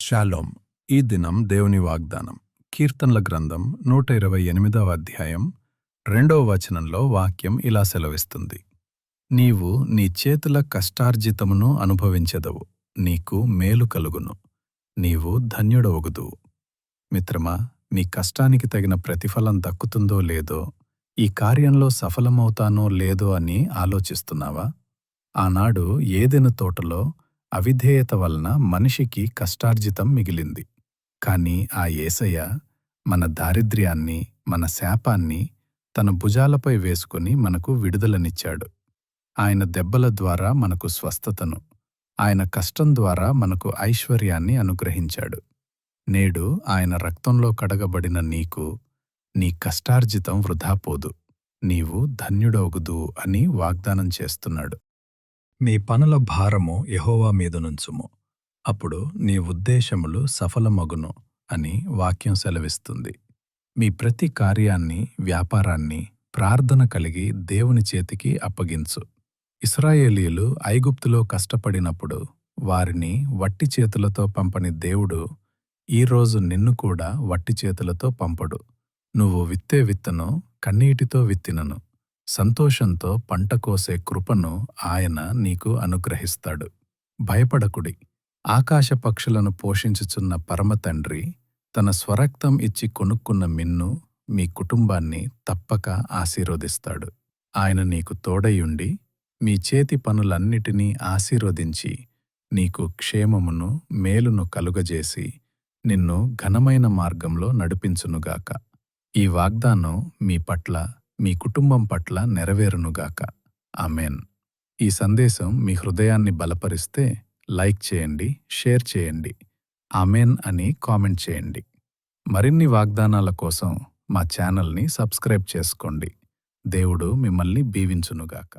Shalom. ఈ దినం దేవుని వాగ్దానం. కీర్తనల గ్రంథం 128వ అధ్యాయం 2వ వచనంలో వాక్యం ఇలా సెలవిస్తుంది. నీవు నీ చేతుల కష్టార్జితమును అనుభవించెదవు, నీకు మేలు కలుగును, నీవు ధన్యుడవగుదువు. మిత్రమా, నీ కష్టానికి తగిన ప్రతిఫలం దక్కుతుందో లేదో, ఈ కార్యంలో సఫలమవుతానో లేదో అని ఆలోచిస్తున్నావా? ఆనాడు ఏదెను తోటలో అవిధేయత వలన మనిషికి కష్టార్జితం మిగిలింది. కాని ఆ యేసయ్య మన దారిద్ర్యాన్ని, మన శాపాన్ని తన భుజాలపై వేసుకుని మనకు విడుదలనిచ్చాడు. ఆయన దెబ్బల ద్వారా మనకు స్వస్థతను, ఆయన కష్టం ద్వారా మనకు ఐశ్వర్యాన్ని అనుగ్రహించాడు. నేడు ఆయన రక్తంలో కడగబడిన నీకు నీ కష్టార్జితం వృధా పోదు, నీవు ధన్యుడవుగుదు అని వాగ్దానం చేస్తున్నాడు. నీ పనుల భారము యెహోవా మీదనుంచుము, అప్పుడు నీ ఉద్దేశములు సఫలమగును అని వాక్యం సెలవిస్తుంది. మీ ప్రతి కార్యాన్ని, వ్యాపారాన్ని ప్రార్థన కలిగి దేవుని చేతికి అప్పగించు. ఇశ్రాయేలీయులు ఐగుప్తులో కష్టపడినప్పుడు వారిని వట్టి చేతులతో పంపని దేవుడు ఈరోజు నిన్ను కూడా వట్టి చేతులతో పంపడు. నువ్వు విత్తే విత్తనం కన్నీటితో విత్తినను సంతోషంతో పంట కోసే కృపను ఆయన నీకు అనుగ్రహిస్తాడు. భయపడకుడి. ఆకాశ పక్షులను పోషించుచున్న పరమతండ్రి తన స్వరక్తం ఇచ్చి కొనుక్కున్న మిన్ను, మీ కుటుంబాన్ని తప్పక ఆశీర్వదిస్తాడు. ఆయన నీకు తోడయుండి మీ చేతి పనులన్నిటినీ ఆశీర్వదించి నీకు క్షేమమును, మేలును కలుగజేసి నిన్ను ఘనమైన మార్గంలో నడిపించునుగాక. ఈ వాగ్దానం మీ పట్ల, మీ కుటుంబం పట్ల నెరవేరునుగాక. ఆమేన్. ఈ సందేశం మీ హృదయాన్ని బలపరిస్తే లైక్ చేయండి, షేర్ చేయండి, ఆమేన్ అని కామెంట్ చేయండి. మరిన్ని వాగ్దానాల కోసం మా ఛానల్ని సబ్స్క్రైబ్ చేసుకోండి. దేవుడు మిమ్మల్ని దీవించునుగాక.